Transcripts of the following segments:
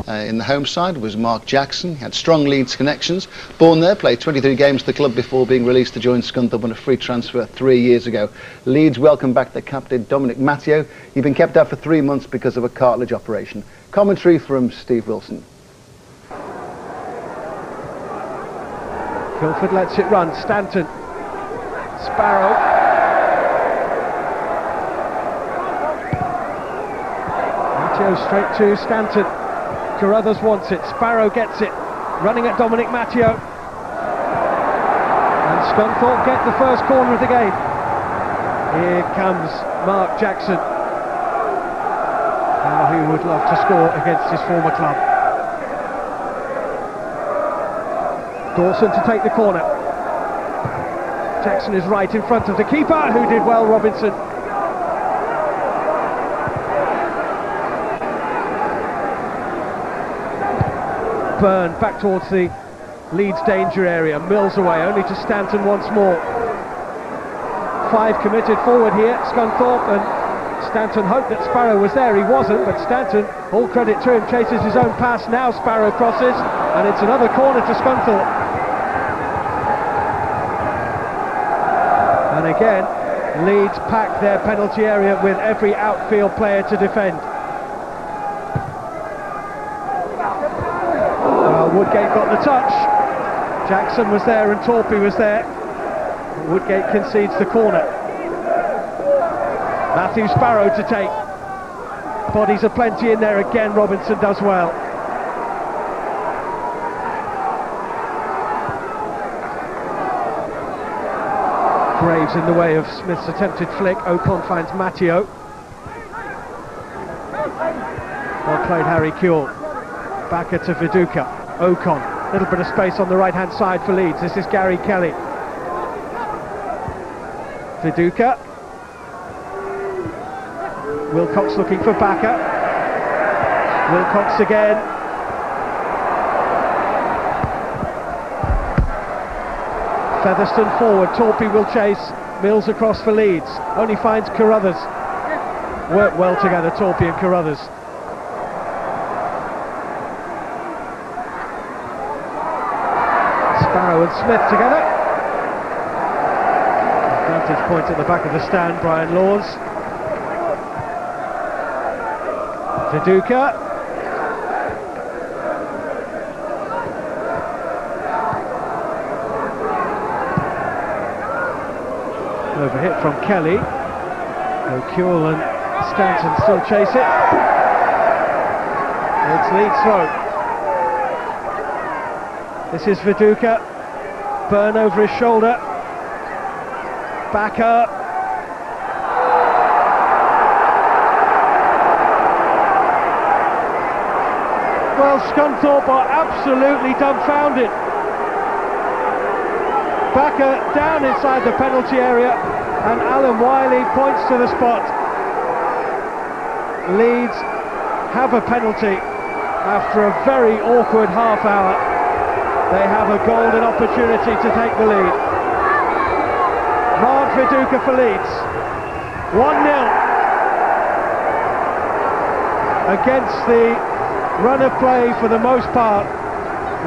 In the home side was Mark Jackson. He had strong Leeds connections. Born there, played 23 games for the club before being released to join Scunthorpe on a free transfer 3 years ago. Leeds welcome back their captain Dominic Matteo. He'd been kept out for 3 months because of a cartilage operation. Commentary from Steve Wilson. Guildford lets it run. Stanton. Sparrow. Matteo straight to Stanton. Carruthers wants it. Sparrow gets it. Running at Dominic Matteo. And Scunthorpe get the first corner of the game. Here comes Mark Jackson. How he would love to score against his former club. Dawson to take the corner. Jackson is right in front of the keeper, who did well, Robinson. Byrne back towards the Leeds danger area. Mills away, only to Stanton once more. 5 committed forward here, Scunthorpe, and Stanton hoped that Sparrow was there. He wasn't, but Stanton, all credit to him, chases his own pass. Now Sparrow crosses, and it's another corner to Scunthorpe. And again, Leeds pack their penalty area with every outfield player to defend. Woodgate got the touch. Jackson was there and Torpey was there. Woodgate concedes the corner. Matthew Sparrow to take. Bodies are plenty in there again. Robinson does well. Graves in the way of Smith's attempted flick. Ocon finds Matteo. Well played, Harry Kewell. Backer to Viduka. Ocon, little bit of space on the right hand side for Leeds. This is Gary Kelly. Viduka. Wilcox looking for Backer. Wilcox again. Featherstone forward. Torpey will chase. Mills across for Leeds. Only finds Carruthers. Work well together, Torpey and Carruthers. Sparrow and Smith together. Vantage point at the back of the stand, Brian Laws. Viduka. Overhit from Kelly. O'Kewell and Stanton still chase it. It's Leeds throw. This is Viduka. Byrne over his shoulder. Backer. Well, Scunthorpe are absolutely dumbfounded. Backer down inside the penalty area, and Alan Wiley points to the spot. Leeds have a penalty after a very awkward half hour. They have a golden opportunity to take the lead. Mark Viduka for Leeds. 1-0. Against the run of play for the most part,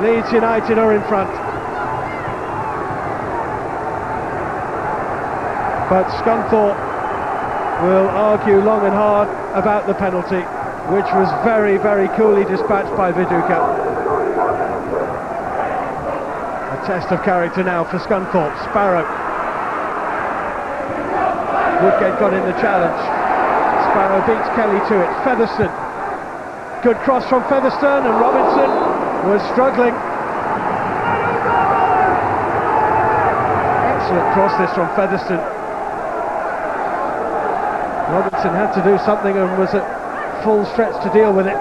Leeds United are in front. But Scunthorpe will argue long and hard about the penalty, which was very, very coolly dispatched by Viduka. A test of character now for Scunthorpe. Sparrow. Woodgate got in the challenge. Sparrow beats Kelly to it. Featherstone. Good cross from Featherstone, and Robinson was struggling. Excellent cross this from Featherstone. Robinson had to do something and was at full stretch to deal with it.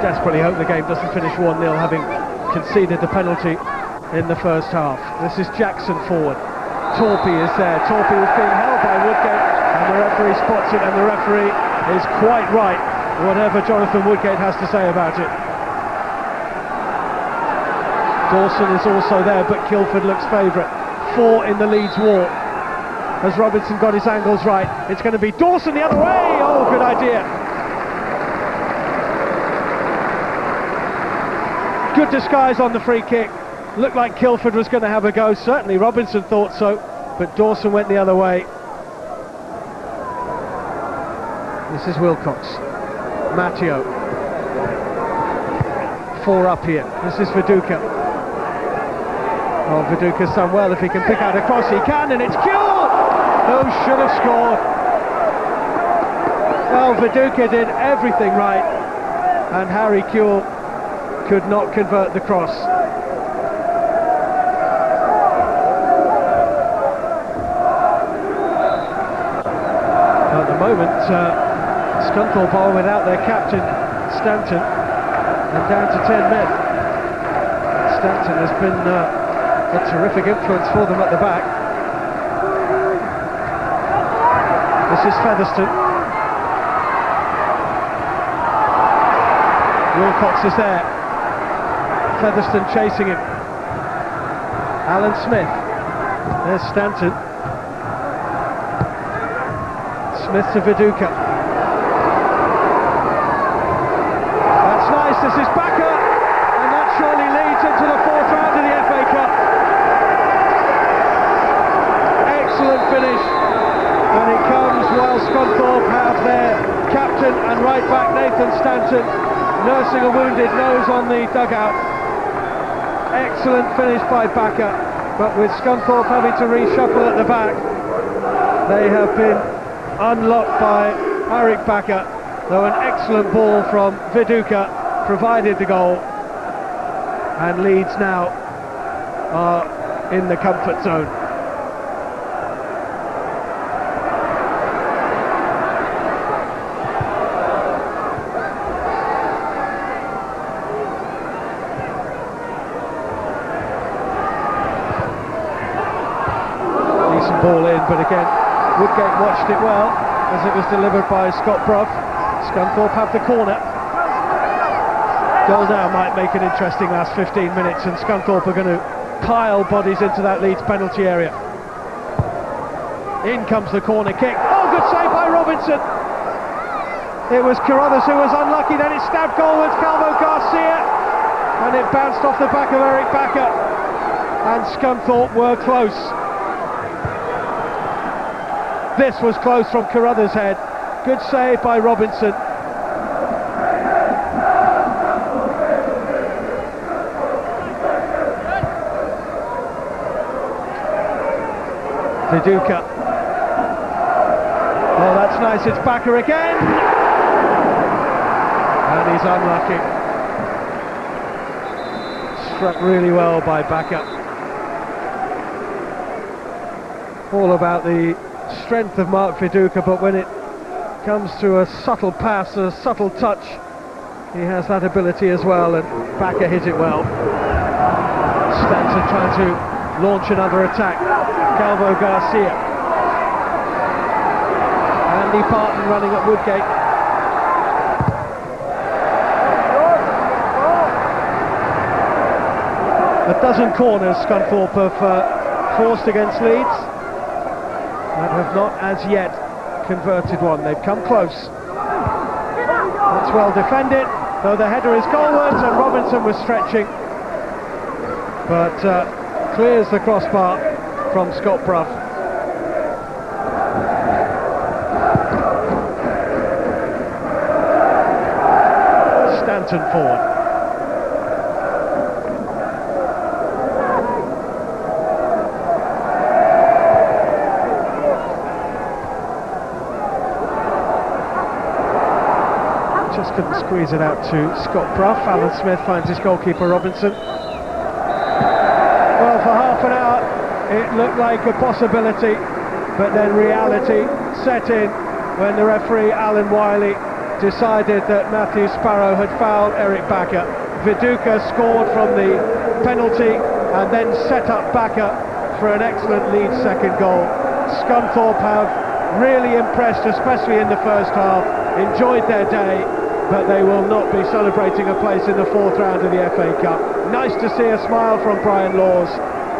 Desperately hope the game doesn't finish 1-0, having conceded the penalty in the first half. This is Jackson forward. Torpey is there. Torpey was being held by Woodgate, and the referee spots it, and the referee is quite right, whatever Jonathan Woodgate has to say about it. Dawson is also there, but Guildford looks favourite. 4 in the Leeds war. Has Robinson got his angles right? It's going to be Dawson the other way. Oh, good idea. Good disguise on the free kick. Looked like Kilford was going to have a go. Certainly Robinson thought so, but Dawson went the other way. This is Wilcox. Matteo. 4 up here. This is Viduka. Oh, Viduka's done well. If he can pick out a cross, he can, and it's Kuehl! Oh, should have scored. Well, Viduka did everything right, and Harry Kuehl could not convert the cross. At the moment, Scunthorpe are without their captain, Stanton, and down to 10 men. Stanton has been a terrific influence for them at the back. This is Featherstone. Wilcox is there. Featherstone chasing him. Alan Smith. There's Stanton. Smith to Viduka. That's nice. This is Bakker, and that surely leads into the 4th round of the FA Cup. Excellent finish, and it comes while Scunthorpe have their captain and right back Nathan Stanton nursing a wounded nose on the dugout. Excellent finish by Bakker, but with Scunthorpe having to reshuffle at the back, they have been unlocked by Eric Bakker, though an excellent ball from Viduka provided the goal, and Leeds now are in the comfort zone. Ball in, but again Woodgate watched it well as it was delivered by Scott Brough. Scunthorpe have the corner. Goal now might make an interesting last 15 minutes, and Scunthorpe are going to pile bodies into that Leeds penalty area. In comes the corner kick. Oh, good save by Robinson. It was Carruthers who was unlucky, then it stabbed goalwards Calvo Garcia, and it bounced off the back of Eric Bakker, and Scunthorpe were close. This was close from Carruthers' head. Good save by Robinson. Viduka. Oh, that's nice. It's Bakker again. And he's unlucky. Struck really well by Bakker. All about the strength of Mark Viduka, but when it comes to a subtle pass, a subtle touch, he has that ability as well, and Bakker hit it well. Stanton trying to launch another attack. Calvo Garcia. Andy Parton running at Woodgate. A dozen corners Scunthorpe have forced against Leeds, and have not as yet converted one. They've come close. That's well defended, though the header is goalwards, and Robinson was stretching, but clears the crossbar from Scott Brough. Stanton forward. Just couldn't squeeze it out to Scott Brough. Alan Smith finds his goalkeeper Robinson. Well, for half an hour it looked like a possibility, but then reality set in when the referee Alan Wiley decided that Matthew Sparrow had fouled Eric Bakker. Viduka scored from the penalty and then set up Bakker for an excellent Leeds second goal. Scunthorpe have really impressed, especially in the first half, enjoyed their day, but they will not be celebrating a place in the 4th round of the FA Cup. Nice to see a smile from Brian Laws,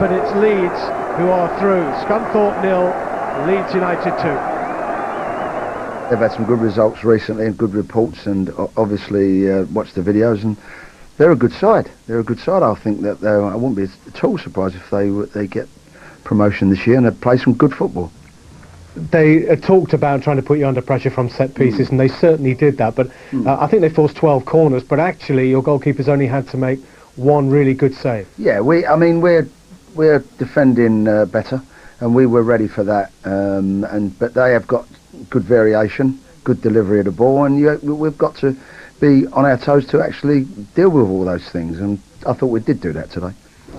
but it's Leeds who are through. Scunthorpe 0, Leeds United 2. They've had some good results recently and good reports, and obviously watched the videos, and They're a good side. They're a good side. I think that I wouldn't be at all surprised if they get promotion this year and they play some good football. They talked about trying to put you under pressure from set pieces, and they certainly did that. But I think they forced 12 corners. But actually, your goalkeepers only had to make one really good save. Yeah, we're defending better, and we were ready for that. But they have got good variation, good delivery of the ball, and we've got to be on our toes to actually deal with all those things. And I thought we did do that today.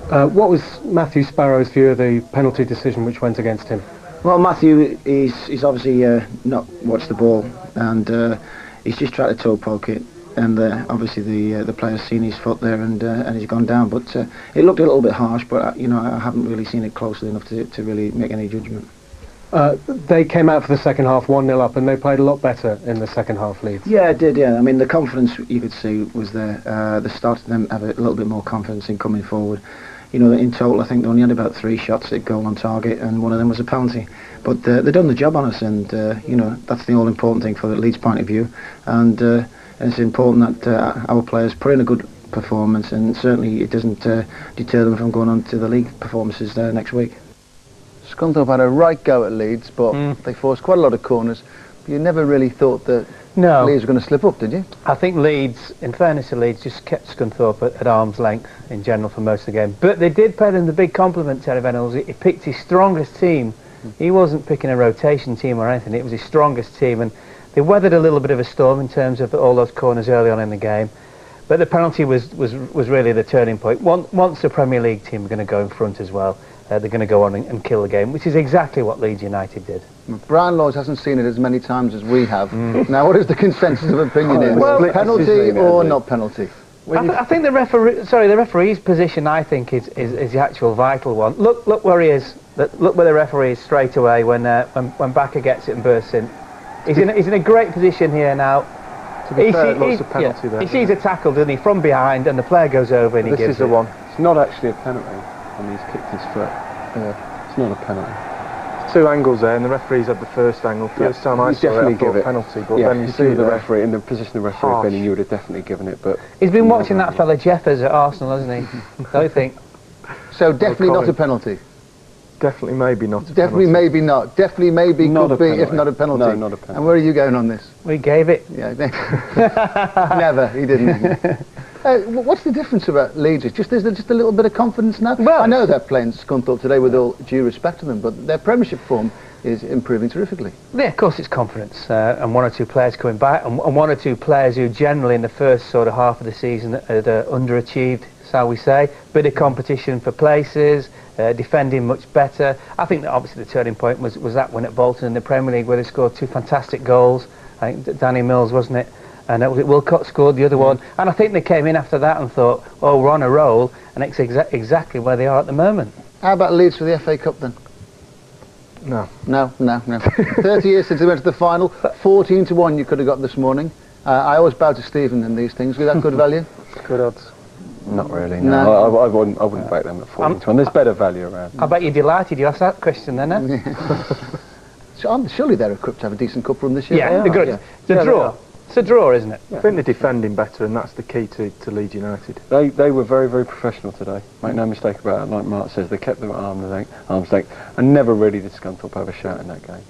What was Matthew Sparrow's view of the penalty decision which went against him? Well, Matthew is obviously not watched the ball, and he's just tried to toe poke it, and obviously the player's seen his foot there, and he's gone down. But it looked a little bit harsh, but you know, I haven't really seen it closely enough to really make any judgment. They came out for the second half 1-0 up, and they played a lot better in the second half, Leeds. Yeah, it did. Yeah, I mean, the confidence you could see was there. They started them have a little bit more confidence in coming forward. You know, in total, I think they only had about 3 shots at goal on target, and one of them was a penalty. But they've done the job on us, and you know, that's the all important thing for the Leeds point of view. And it's important that our players put in a good performance, and certainly it doesn't deter them from going on to the league performances next week. Scunthorpe had a right go at Leeds, but they forced quite a lot of corners. But you never really thought that Leeds were going to slip up, did you? I think Leeds, in fairness to Leeds, just kept Scunthorpe at arm's length in general for most of the game. But they did pay them the big compliment, Terry Venables. He picked his strongest team. He wasn't picking a rotation team or anything. It was his strongest team, and they weathered a little bit of a storm in terms of all those corners early on in the game. But the penalty was really the turning point. Once the Premier League team are going to go in front as well, they're going to go on and kill the game, which is exactly what Leeds United did. Brian Laws hasn't seen it as many times as we have. Now, what is the consensus of opinion in? Well, penalty or not penalty? I think the referee's position, I think, is the actual vital one. Look where he is. Look where the referee is straight away when Bakker gets it and bursts in. He's in a great position here now. To be fair, lots of penalty there. He sees a tackle, doesn't he, from behind, and the player goes over and he gives it. This is the one. It's not actually a penalty. I mean, he's kicked his foot. It's not a penalty. 2 angles there, and the referee's had the first angle. First time I saw it, I thought penalty, but then you see the referee in the position the referee had been in, you would have definitely given it. But he's been watching that fella Jeffers at Arsenal, hasn't he? Don't you think? So definitely not a penalty. Definitely maybe not a definitely penalty. maybe not. Definitely maybe not could be if not a penalty. No, not a penalty. And where are you going on this? We gave it. Yeah. Never. He didn't. What's the difference about Leeds? Is there just a little bit of confidence now? Well, I know they're playing Scunthorpe today with all due respect to them, but their Premiership form is improving terrifically. Yeah, of course it's confidence, and 1 or 2 players coming back, and 1 or 2 players who generally in the first sort of half of the season had underachieved, shall we say. Bit of competition for places, defending much better. I think that obviously the turning point was that win at Bolton in the Premier League where they scored 2 fantastic goals. I think Danny Mills, wasn't it? And Wilcott scored the other one. And I think they came in after that and thought, oh, we're on a roll, and it's exactly where they are at the moment. How about Leeds for the FA Cup then? No. No. 30 years since they went to the final, 14-1 you could have got this morning. I always bow to Stephen in these things. Was that good value? Good odds. Not really, no. I wouldn't back them at 14-1. There's better value around. I bet you're delighted you asked that question then, Surely they're equipped to have a decent cup run this year. Yeah, they're good. It's a draw. It's a draw, isn't it? I think they're defending better, and that's the key to Leeds United. They were very, very professional today. Make no mistake about it. Like Mark says, they kept them at arm's length, and never really did Scunthorpe have a shout in that game.